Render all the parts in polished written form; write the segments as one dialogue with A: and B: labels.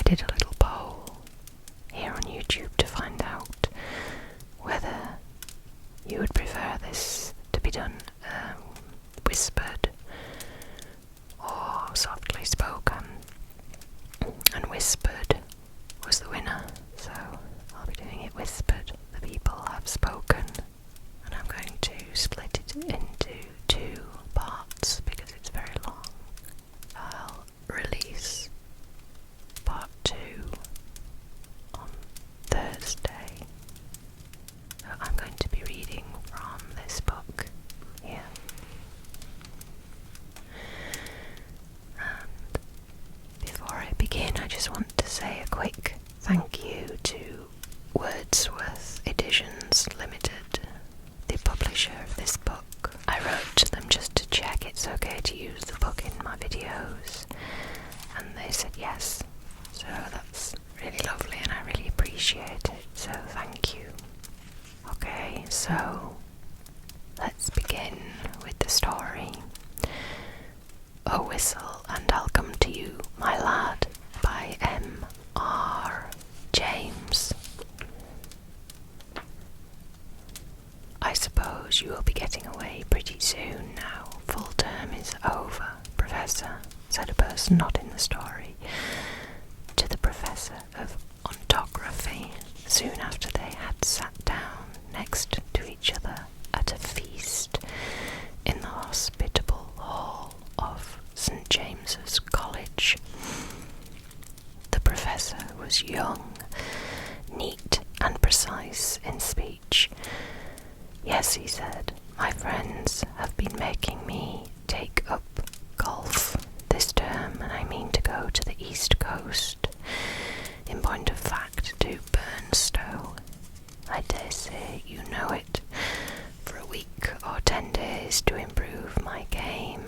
A: did a little poll here on YouTube to find out whether you would prefer this to be done whispered or softly spoken, and whispered was the winner, so I'll be doing it whispered. The people have spoken, and I'm going to split it into 2 parts because it's very long. I'll release part 2 on Thursday. So I'm going to be reading from this book here. And before I begin, I just want to say a quick thank you to Wordsworth Editions Limited, the publisher of this book. I wrote to them just to check it's okay to use the book in my videos, and they said yes. So that's really lovely and I really appreciate it, so thank you. Okay, so let's begin with the story. A Whistle and I'll Come to You, My Lad, by M.R. James. I suppose you will be getting away pretty soon now. Full term is over, Professor, said a person not in the story to the Professor of Ontography soon after they had sat down next to each other at a feast in the hospitable hall of St. James's College. The Professor was young, neat and precise in speech. Yes, he said, my friends have been making me take up golf this term, and I mean to go to the East Coast. In point of fact, to Burnstow. I dare say you know it. For a week or 10 days to improve my game.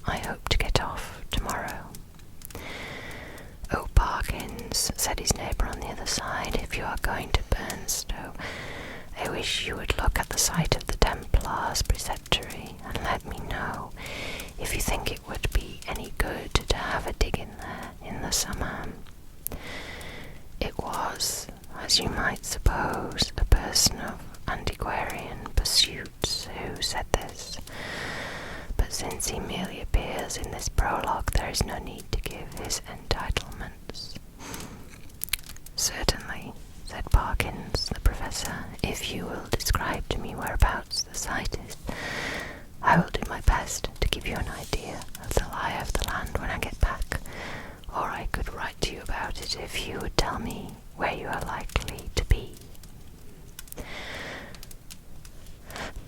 A: I hope to get off tomorrow. Oh, Parkins, said his neighbour on the other side, if you are going to Burnstow, I wish you would look at the site of the Templars' preceptory and let me know if you think it would be any good to have a dig in there in the summer. It was, as you might suppose, a person of antiquarian pursuits who said this, but since he merely appears in this prologue, there is no need to give his entitlements. Certainly, said Parkins, the Professor, if you will describe to me whereabouts the site is, I will do my best to give you an idea of the lie of the land when I get back, or I could write to you about it if you would tell me where you are likely to be.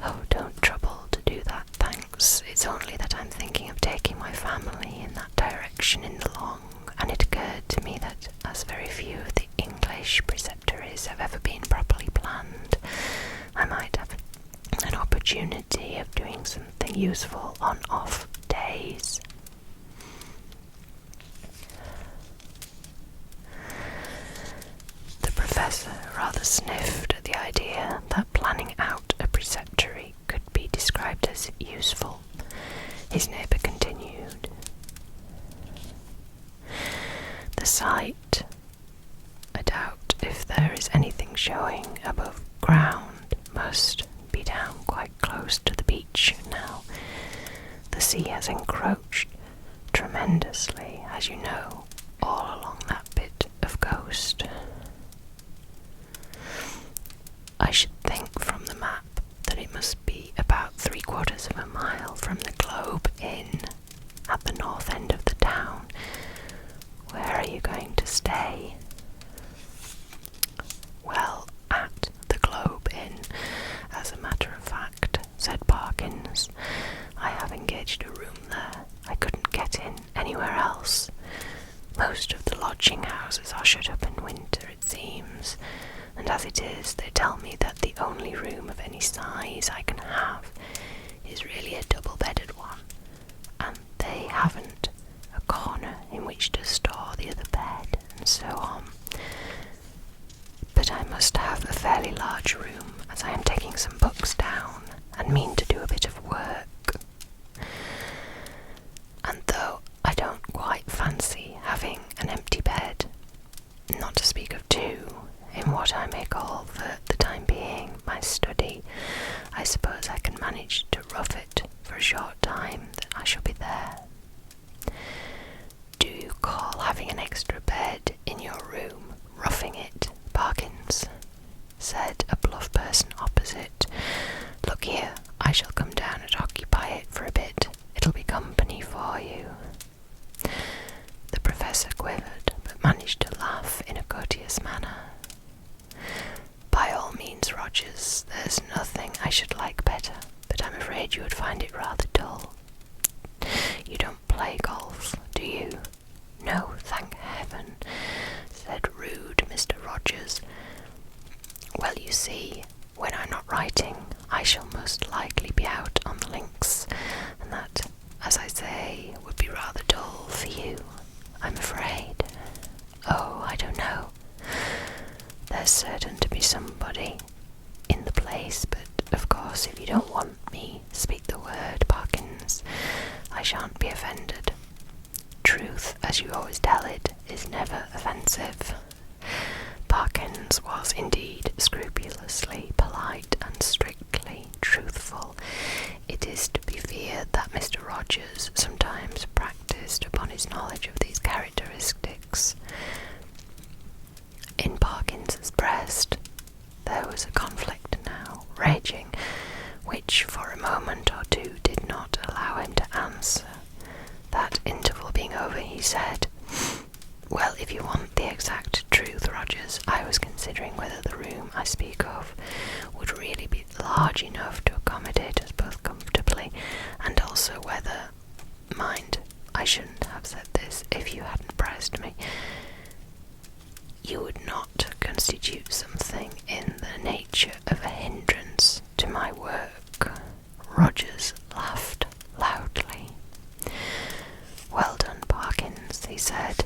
A: Oh, don't trouble to do that, thanks. It's only that I'm thinking of taking my family in that direction in the long, and it occurred to me that, as very few of the English preceptories have ever been properly planned, I might have an opportunity of doing something useful on off days. The Professor rather sniffed at the idea that planning out a preceptory could be described as useful. His neighbour continued. The site, I doubt if there is anything showing above ground, must be down quite close to the beach now. The sea has encroached tremendously, as you know, all along that bit of coast. I should think from the map that it must be about 3/4 of a mile from the Globe Inn at the north end of the town. Where are you going to stay? Well, at the Globe Inn, as a matter of fact, said Parkins. I have engaged a room there. I couldn't get in anywhere else. Most of the lodging houses are shut up in winter, it seems, and as it is, they tell me that the only room of any size I can have is really a double-bedded one, and they haven't a corner in which to store the other bed, and so on. But I must have a fairly large room, as I am taking some books down, and mean to do a bit of work. And though I don't quite fancy having an empty bed, what I may call, for the time being, my study. I suppose I can manage to rough it for a short time that I shall be there. Do you call having an extra bed in your room roughing it, Parkins? Said a bluff person opposite. Look here, I shall come down and occupy it for a bit. It'll be company for you. The professor quivered, but managed to laugh in a courteous manner. By all means, Rogers, there's nothing I should like better, but I'm afraid you would find it rather dull. You don't play golf, do you? No, thank heaven, said rude Mr. Rogers. Well, you see, when I'm not writing, I shall most likely be out on the links, and that, as I say, would be rather dull for you, I'm afraid. Oh, I don't know. There's certain to be somebody in the place, but of course if you don't want me, speak the word, Parkins. I shan't be offended. Truth, as you always tell it, is never offensive. Parkins was indeed scrupulously polite and strictly truthful. It is to be feared that Mr. Rogers sometimes practised upon his knowledge of these characteristics. In Parkins's breast there was a conflict now raging, which for a moment or two did not allow him to answer. That interval being over, he said, "Well, if you want the exact truth, Rogers, I was considering whether the room I speak of would really be large enough to accommodate us both comfortably, and also whether, mind, I shouldn't have said this if you hadn't pressed me, you would not constitute something in the nature of a hindrance to my work." Rogers laughed loudly. "Well done, Parkins," he said.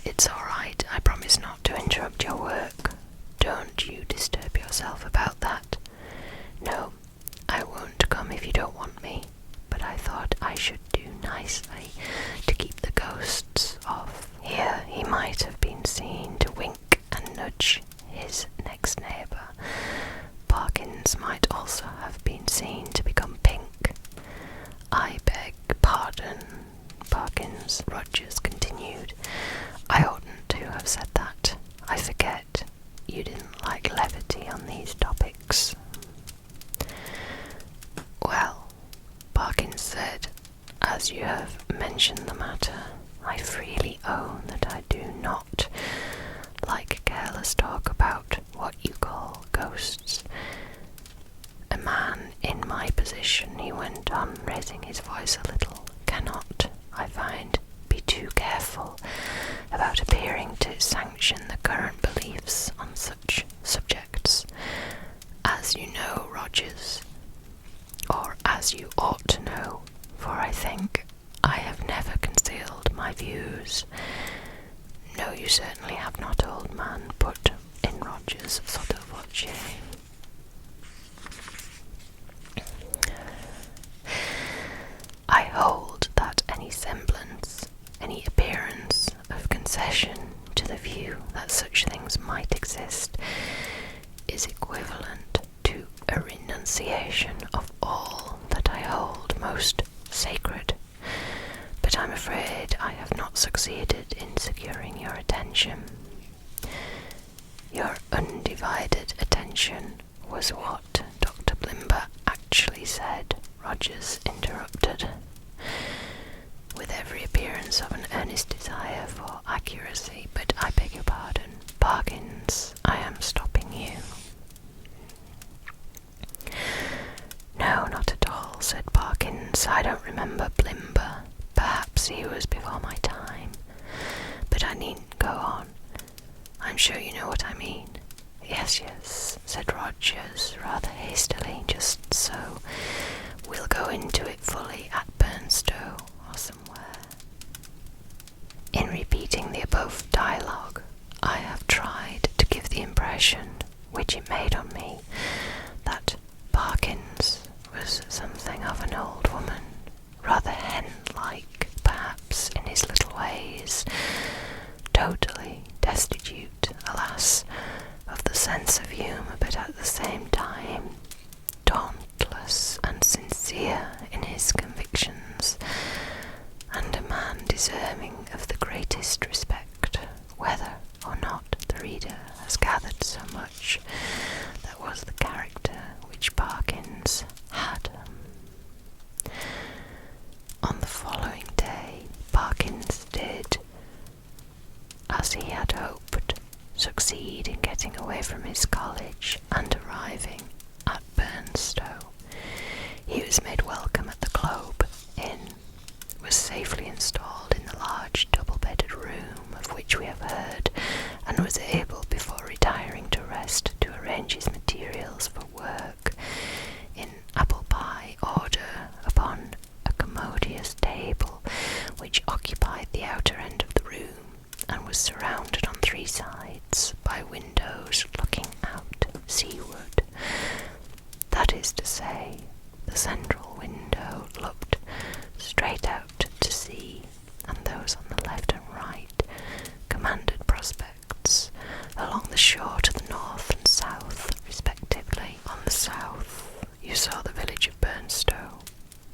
A: "It's all right, I promise not to interrupt your work. Don't you disturb yourself about that. No, I won't come if you don't want me, but I thought I should do nicely to keep the ghosts off." Here he might have been seen to wink and nudge his next neighbour. Parkins might also have been seen to become pink. "I beg pardon, Parkins," Rogers continued. "I oughtn't to have said that. I forget. You didn't like levity on these topics." "Well," Parkins said, "as you have mentioned the matter, I freely own that I do not like careless talk about what you call ghosts. A man in my position," he went on, raising his voice a little, "cannot, I find, be too careful about appearing to sanction the current beliefs on such subjects. As you know, Rogers, or as you ought to know, for I think I have never concealed my views." "No, you certainly have not, old man," put in Rogers sotto voce. "I hold that any semblance, any appearance of concession to the view that such things might exist is equivalent to a renunciation of all that I hold most sacred. But I'm afraid I have not succeeded in securing your attention." "Your undivided attention was what Dr. Blimber actually said," Rogers interrupted, with every appearance of an earnest desire for accuracy. "But I beg your pardon, Parkins, I am stopping you." "No, not at all," said Parkins. "I don't remember Blimber. Perhaps he was before my time. But I needn't go on. I'm sure you know what I mean." Yes, said Rogers, rather hastily. "Just so. We'll go into it fully at Burnstow or somewhere." In repeating the above dialogue, I have tried to give the impression which it made on me that Parkins was something of an old woman, rather hen-like, perhaps, in his little ways, totally destitute, alas, of the something of the greatest respect, whether or not the reader has gathered so much. That was the character which Parkins had. On the following day, Parkins did, as he had hoped, succeed in getting away from his college, and arriving at Burnstow, he was made welcome at the Globe Inn, was safely installed in the large double-bedded room of which we have heard, and was able, before retiring to rest, to arrange his materials for work in apple pie order upon a commodious table which occupied the outer end of the room, and was surrounded on 3 sides by windows looking out seaward. That is to say, the central window looked straight out to sea, and those on the left and right commanded prospects along the shore to the north and south, respectively. On the south you saw the village of Burnstow.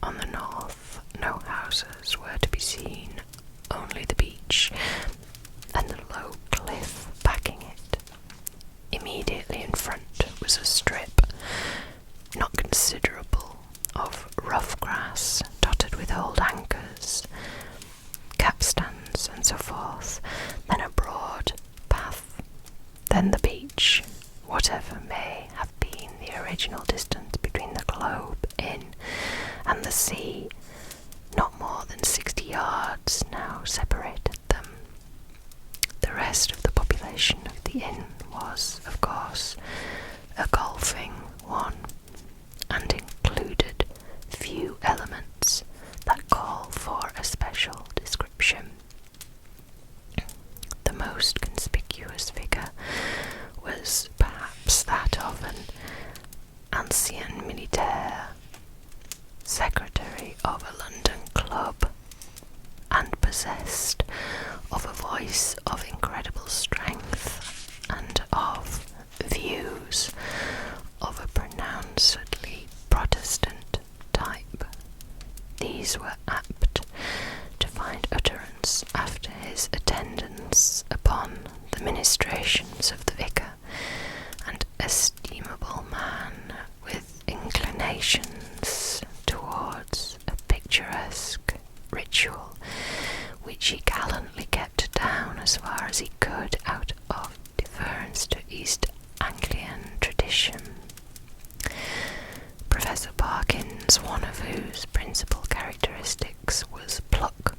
A: On the north no houses were to be seen, only the beach and the low cliff backing it. Immediately in front was a strip, not considerable, of rough grass dotted with old anchors, capstans and so forth, then a broad path, then the beach, whatever may have been the original distance between the Globe Inn and the sea. Not more than 60 yards now separated them. The rest of the population of the inn was, of course, a golfing one, and included few elements that call for a special description. The most conspicuous figure was perhaps that of an ancien militaire, secretary of a London club, and possessed of a voice of incredible strength and of views of a pronouncedly Protestant type. These were apt to find utterance after his attendance upon the ministrations of the vicar, and estimable man with inclinations towards a picturesque ritual, which he gallantly kept down as far as he could out of deference to East Anglian tradition. Professor Parkins, one of whose principal characteristics was pluck,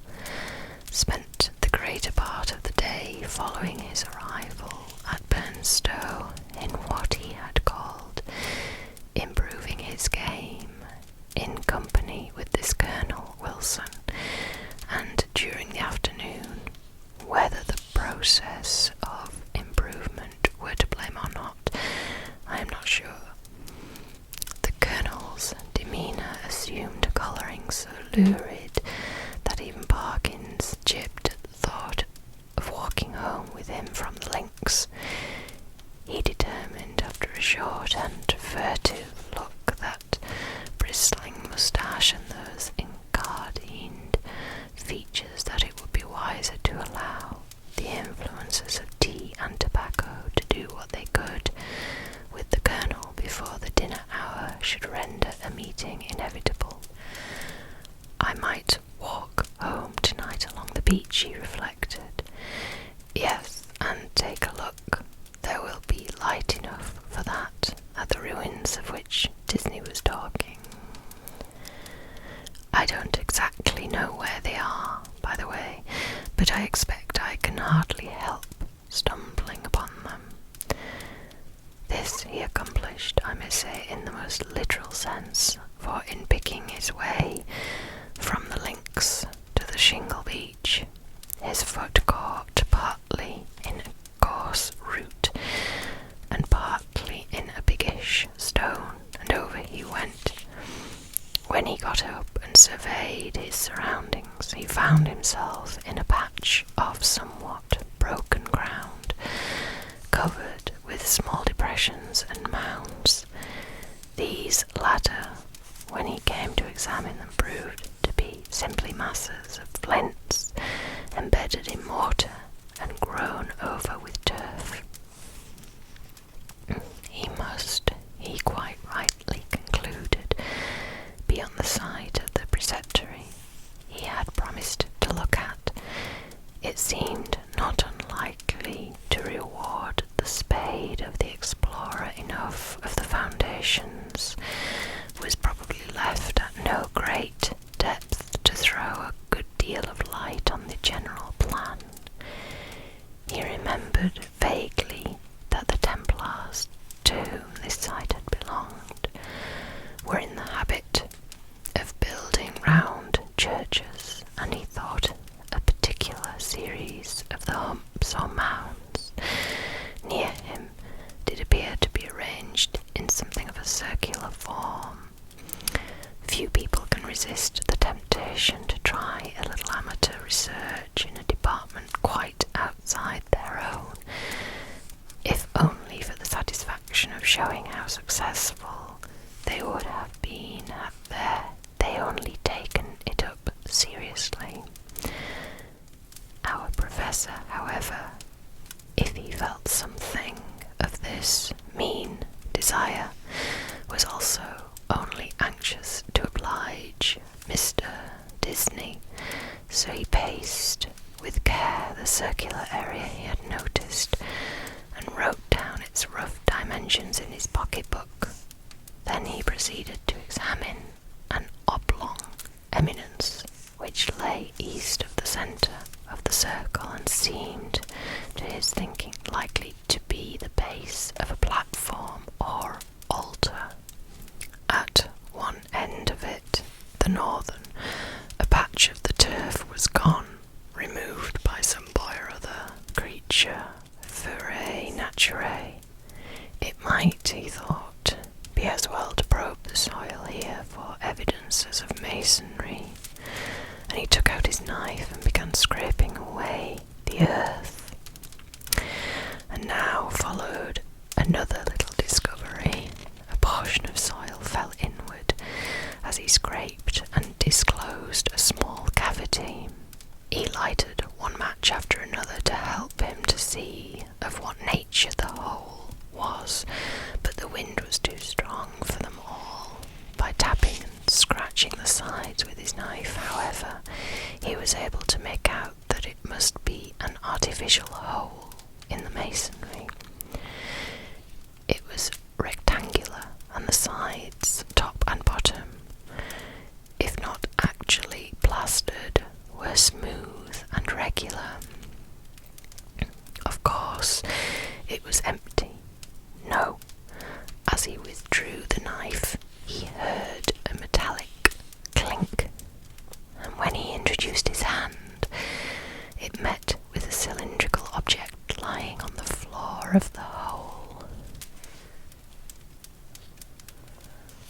A: spent the greater part of the day following his arrival at Burnstow in what he had called improving his game, in company with this Colonel Wilson, and during the afternoon, whether the process of improvement were to blame or not, I am not sure. The Colonel's demeanour assumed a colouring so lurid that even Parkins jibbed at the thought of walking home with him from the links. He determined, after a short and furtive look, that bristling moustache and those encardened features, that it would be wiser to allow the influences of tea and tobacco to do what they could with the Colonel before the dinner hour should render a meeting inevitable. I might walk home tonight along the beach, he reflected. Yes, and take a look. There will be light enough for that at the ruins of which Disney was talking. I don't exactly know where they are, by the way, but I expect I can hardly help stumbling upon them. This he accomplished, I may say, in the most literal sense, for in picking his way from the links to the shingle beach, his foot caught partly in a coarse root and partly in a biggish stone, and over he went. When he got up and surveyed his surroundings, he found himself in a patch of somewhat broken ground, covered with small depressions and mounds. These latter, when he came to examine them, proved to be simply masses of flints embedded in mortar and grown over with turf. He must, he quite rightly concluded, be on the site of the preceptory he had promised to look at. It seemed not unlikely to reward the spade of the explorer. Enough of the foundations was probably left at no great depth to throw a good deal of light on the general plan. He remembered vaguely that the Templars, to whom this site had belonged, were in the habit of building round churches, and he thought a particular series of the humps or mounds near him did appear to be arranged in something of a circular form. Few people can resist the temptation to try a little amateur research in a department quite outside their own, if only for the satisfaction of showing how successful they would have been had they only taken it up seriously. Our professor, however, if he felt something of this mean desire, was also only anxious to oblige Mr. Disney, so he paced with care the circular area he had noticed and wrote down its rough dimensions in his pocket-book. Then he proceeded to examine an oblong eminence which lay east of the centre of the circle and seemed, to his thinking, likely to be the base of a platform or altar. At one end of it, the northern, a patch of the turf was gone, removed by some boy or other creature, ferae naturae. It might, he thought, be as well to probe the soil here for evidences of masonry, and he took out his knife and began scraping away the earth. And now followed another little discovery. A portion of soil fell inward as he scraped and disclosed a small cavity. He lighted one match after another to help him to see of what nature the hole was, but the wind was too strong for them all. By tapping and scratching the sides with his knife, however, he was able to make out that it must be an artificial hole in the masonry. It was rectangular, and the sides, top and bottom, if not actually plastered, were smooth and regular. Of course, it was empty. No, as he withdrew the knife, he heard a metallic clink, and when he introduced his hand, it met with a cylindrical object lying on the floor of the hole.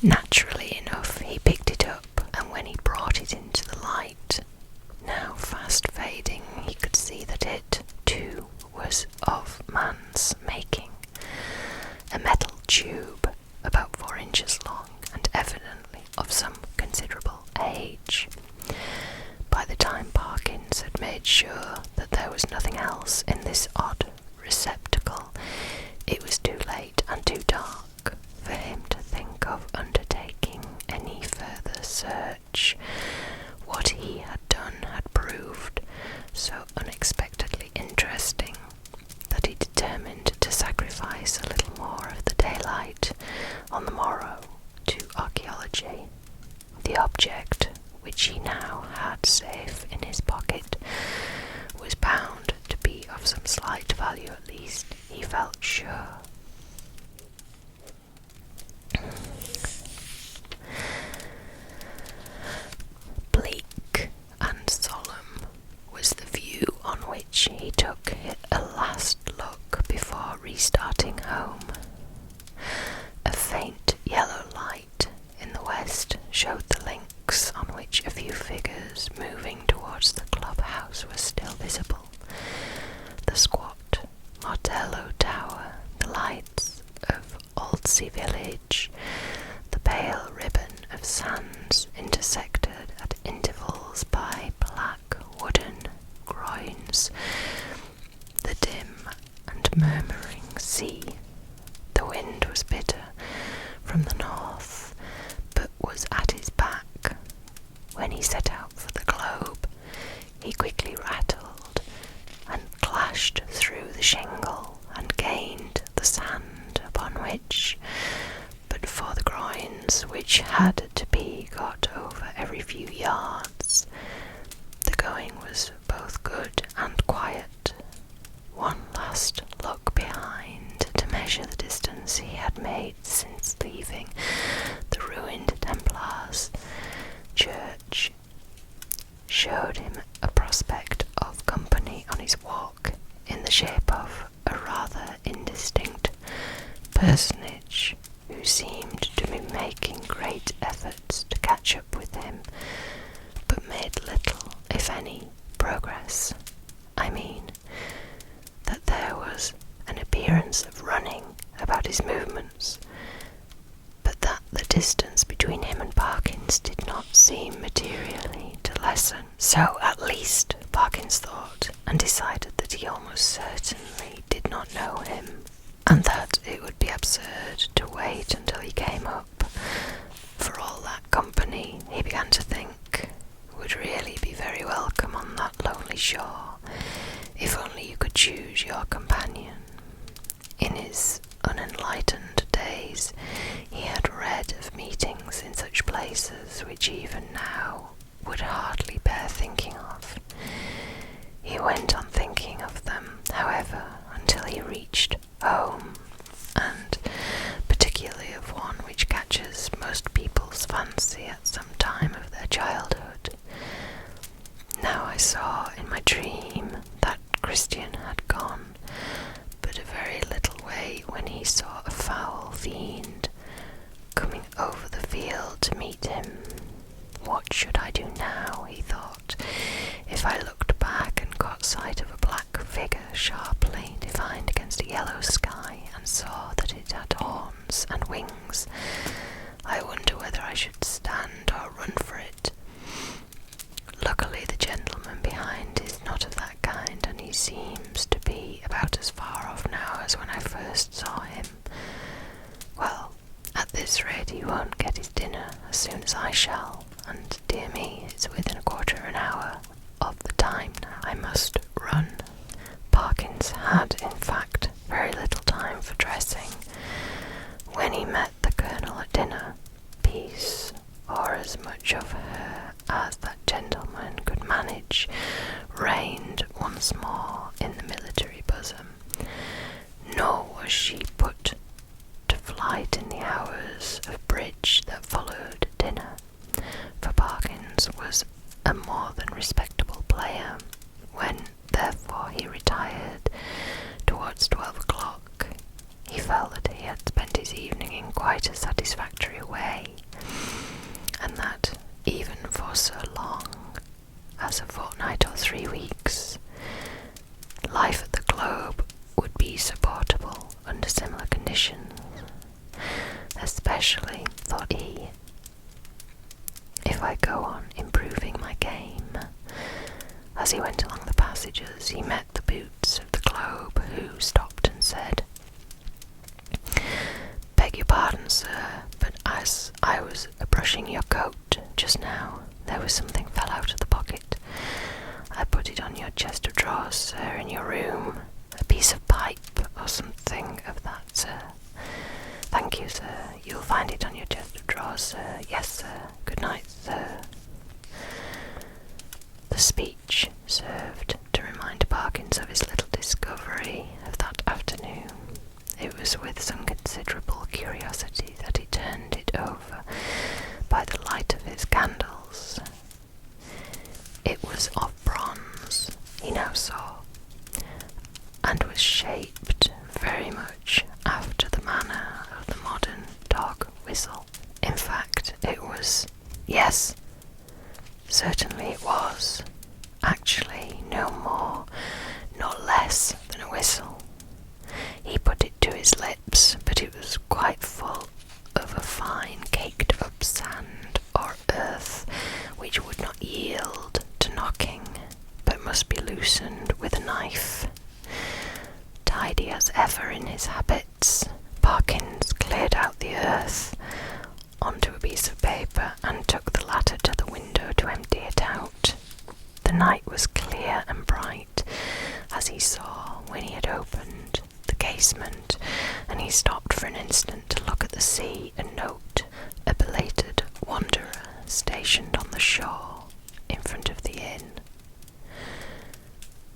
A: Naturally enough, he picked it up, and when he brought it into the light, now fast fading, he could see that it, too, was of man's making. A metal tube about 4 inches long and evidently of some considerable age. By the time Parkins had made sure that there was nothing else in this odd receptacle, it was too late and too dark for him to think of undertaking any further search. What he had done had proved so unexpectedly interesting that he determined to sacrifice a little more of the daylight on the morrow to archaeology. The object, which he now had safe in his pocket, was bound to be of some slight value, at least he felt sure. Bleak and solemn was the view on which he took a last look before restarting home. A faint yellow light in the west showed the links on which a few figures moving towards the clubhouse were still visible. The squat Martello Tower, the lights of Aldsey Village, the pale ribbon of sands intersected at intervals by black wooden groins waves, the dim and murmuring sea. The wind was bitter from the north, but was at his back. When he set out for the globe, he quickly rattled and clashed through the shingle and gained the sand, upon which, but for the groins which had to be got over every few yards, the going was both good and quiet. One last look behind to measure the distance he had made since leaving the ruined Templars church showed him a prospect of company on his walk in the shape of a rather indistinct personage who seemed to be making great efforts to catch up with him, but made little, if any, progress. I mean, that there was an appearance of running about his movements, but that the distance between him and Parkins did not seem materially to lessen. So at least Parkins thought, and decided that he almost certainly did not know him, and that it would be absurd to wait until he came up, for all that company, he began to think, would really be very welcome on that lonely shore, if only you could choose your companion. In his unenlightened days, he had read of meetings in such places which even now would hardly bear thinking of. He went on thinking of them, however, until he reached home, and particularly of one which catches most people's fancy at some time of their childhood. Now I saw in my dream that Christian had gone but a very little way when he saw a foul fiend coming over the field to meet him. What should I do now, he thought, if I looked back and caught sight of a black figure sharply defined against a yellow sky, and saw that it had horns and wings? I wonder whether I should stand or run for it. Luckily the gentleman behind is not of that kind, and he seems to be about as far off now as when I first saw him. Well, at this rate he won't get his dinner as soon as I shall, and dear me, it's within a quarter of an hour of the time now. I must run. Parkins had, in fact, very little time for dressing. When he met the Colonel at dinner, peace, or as much of her as that gentleman could manage, reigned once more in the military bosom, nor was she put to flight in the hours of bridge that followed dinner, for Parkins was a more than respectable player. When, therefore, he retired towards 12 o'clock, he felt that he had spent his evening in quite a satisfactory way, and that, even for so long as a fortnight or 3 weeks, life at the Globe would be supportable under similar conditions. Especially, thought he, if I go on improving my game. As he went along the passages, he met the boots of the Globe, who stopped and said, "Beg your pardon, sir, but as I was brushing your coat just now, there was something fell out of the pocket. I put it on your chest of drawers, sir, in your room. A piece of pipe or something of that, sir." "Thank you, sir. You'll find it on your chest of drawers, sir." "Yes, sir. Good night, sir." The speech served to remind Parkins of his little discovery of that afternoon. It was with some considerable curiosity that he turned it over by the light of his candles. It was of bronze, he now saw, and was shaped very much after the manner of the modern dog whistle. In fact, it was, yes, certainly it was, actually no more nor less than a whistle. He put it to his lips knife. Tidy as ever in his habits, Parkins cleared out the earth onto a piece of paper and took the latter to the window to empty it out. The night was clear and bright, as he saw when he had opened the casement, and he stopped for an instant to look at the sea and note a belated wanderer stationed on the shore in front of the inn.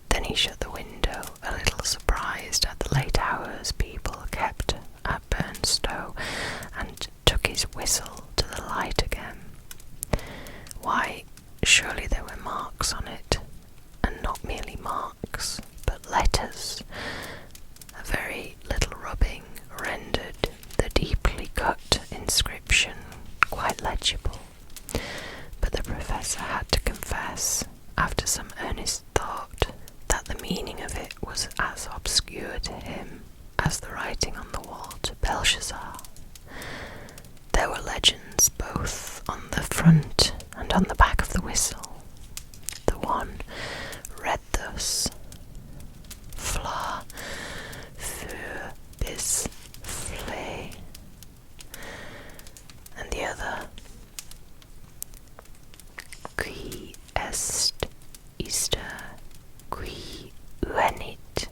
A: Then he shut the window, a little surprised at the late hours people kept at Burnstow, and took his whistle to the light again. Why, surely there were marks on it, and not merely marks, but letters. A very little rubbing rendered the deeply cut inscription quite legible, but the Professor had to confess, after some earnest thought, that the meaning of it was as obscure to him as the writing on the wall to Belshazzar. There were legends both on the front and on the back of the whistle. The one read thus: Fla für bis Fle, and the other: Qui est Easter, qui venit.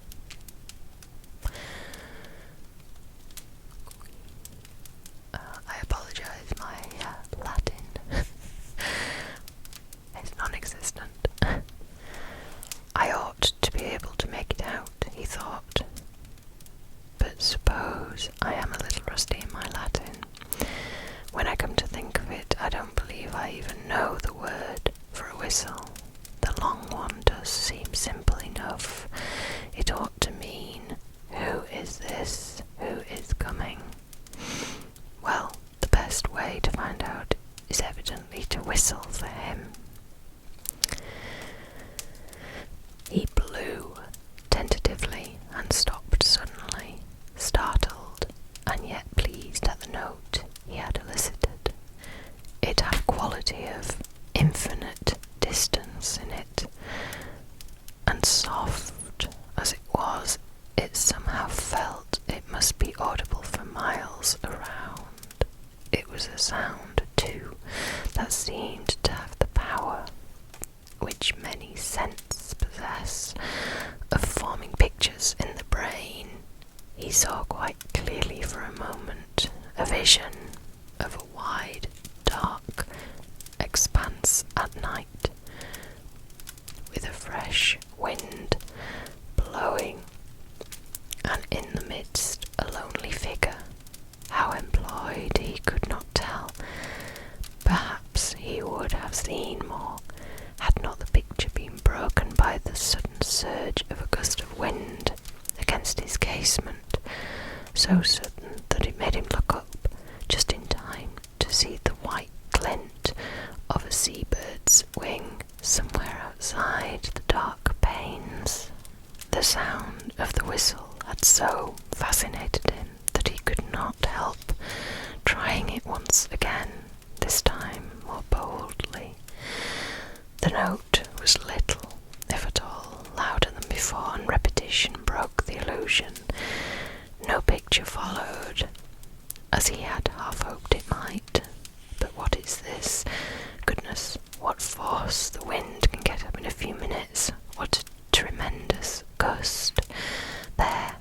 A: I apologise, my Latin is non-existent. I ought to be able to make it out, he thought, but suppose I am a little rusty in my Latin. When I come to think of it, I don't believe I even know the word for a whistle. The long one does seem simple enough. It ought to mean, who is this? Who is coming? Well, the best way to find out is evidently to whistle for him. He blew tentatively and stopped suddenly, startled and yet pleased at the note he had elicited. It had a quality of infinite distance in it, and soft as it was, it somehow felt it must be audible for miles around. It was a sound, too, that seemed to have the power, which many scents possess, of forming pictures in the brain. He saw quite clearly for a moment a vision of a wide, dark expanse at night, with a fresh wind blowing, and in the midst a lonely figure. How employed he could not tell. Perhaps he would have seen more had not the picture been broken by the sudden surge of a gust of wind against his casement, so sudden that it made him look up just in time to see the white glint of a seabird's wing somewhere outside the dark panes. The sound of the whistle had so fascinated him that he could not help trying it once again, this time more boldly. The note was little, if at all, louder than before, and repetition broke the illusion. No picture followed, as he had half hoped it might. But what is this? Goodness, what force the wind can get up in a few minutes! What a tremendous gust! There!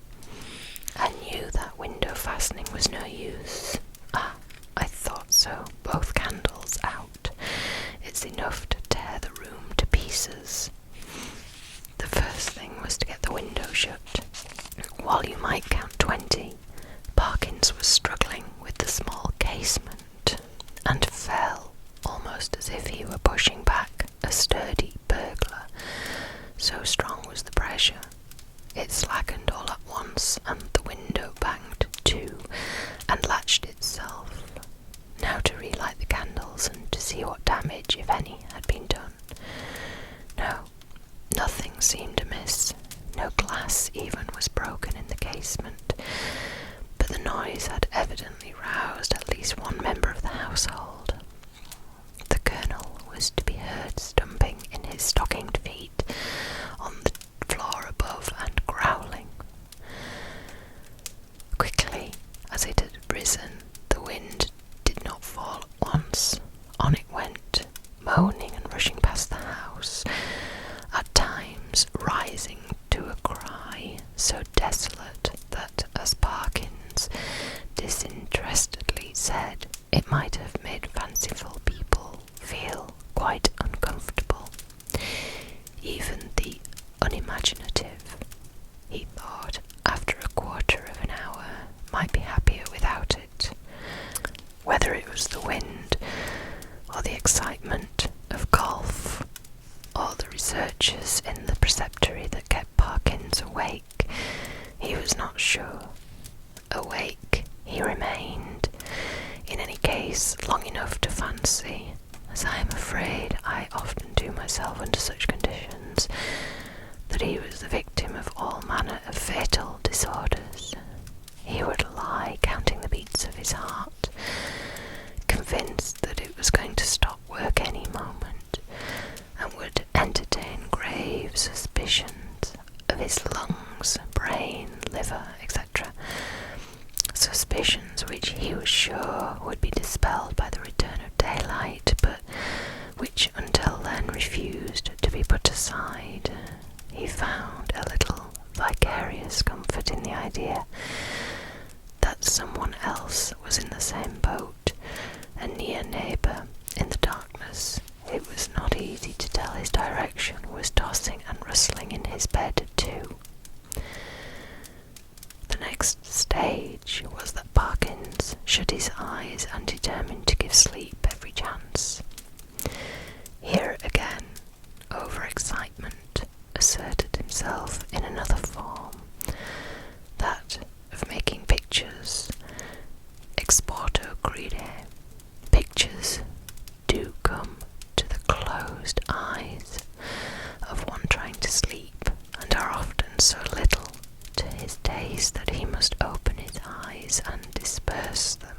A: I knew that window fastening was no use. Ah, I thought so. Both candles out. It's enough to tear the room to pieces. The first thing was to get the window shut. While you might count 20, Parkins was struggling with the small casement, and fell, almost as if he were pushing back a sturdy burglar. So strong was the pressure. It slackened all at once, and the window banged to, and latched itself. Now to relight the candles, and to see what damage, if any, had been done. No, nothing seemed amiss. No glass even was broken in the casement, but the noise had evidently roused at least one member of the household. The Colonel was to be heard stumping in his stockinged feet on the floor above, himself under such conditions that he was the victim of all manner of fatal disorders. He would lie counting the beats of his heart, convinced that it was going to stop work any moment, and would entertain grave suspicions of his lungs, brain, liver, etc. Suspicions which he was sure would be dispelled by the return of daylight, but which until then refused to be put aside. He found a little vicarious comfort in the idea that someone else was in the same boat, a near neighbour in the darkness. It was not easy to tell his direction, was tossing and rustling in his bed too. The next stage was that Parkins shut his eyes and determined to give sleep every chance. Here again, over-excitement asserted himself in another form, that of making pictures. Exporto crede. Pictures do come to the closed eyes of one trying to sleep, and are often so little to his taste that he must open his eyes and disperse them.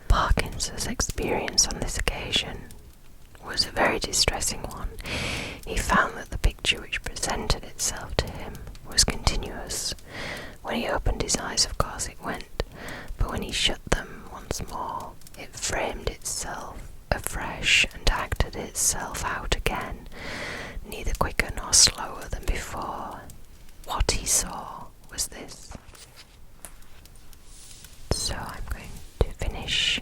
A: Parkins's experience on this occasion was a very distressing one. He found that the picture which presented itself to him was continuous. When he opened his eyes, of course it went, but when he shut them once more, it framed itself afresh and acted itself out again, neither quicker nor slower than before. What he saw was this. So I'm going to finish